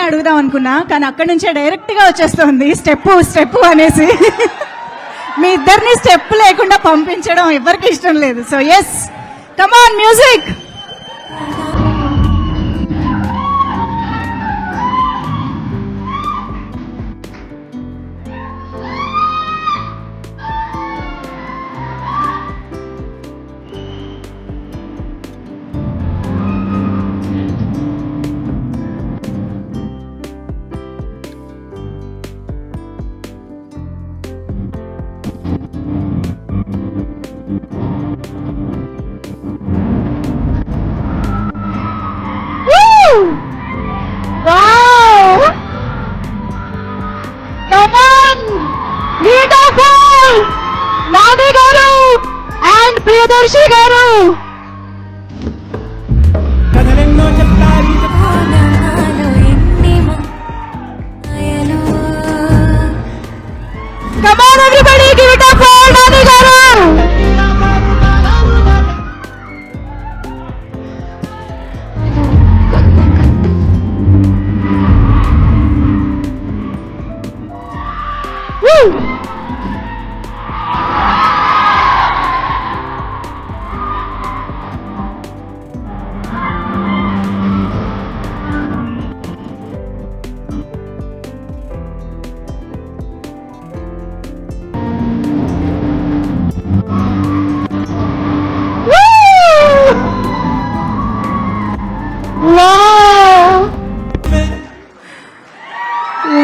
అడుగుదాం అనుకున్నా, కానీ అక్కడి నుంచే డైరెక్ట్గా వచ్చేస్తుంది స్టెప్ అనేసి. మీ ఇద్దరిని స్టెప్ లేకుండా పంపించడం ఎవరికి ఇష్టం లేదు. So yes, come on music. Wow! Come on! Beautiful! Nani garu and Priyadarshi garu. కథలెన్నో చెప్తాయి Come on everybody, give it up for Nani garu. Woo! Wow!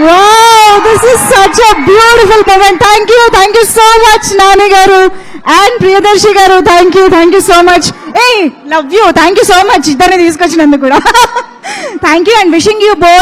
Wow, this is such a beautiful moment. Thank you so much, Nani garu and Priyadarshi garu. Thank you so much. Hey, love you. Thank you so much. Iddarni తీసుకొచ్చినందుకు కూడా. Thank you and wishing you both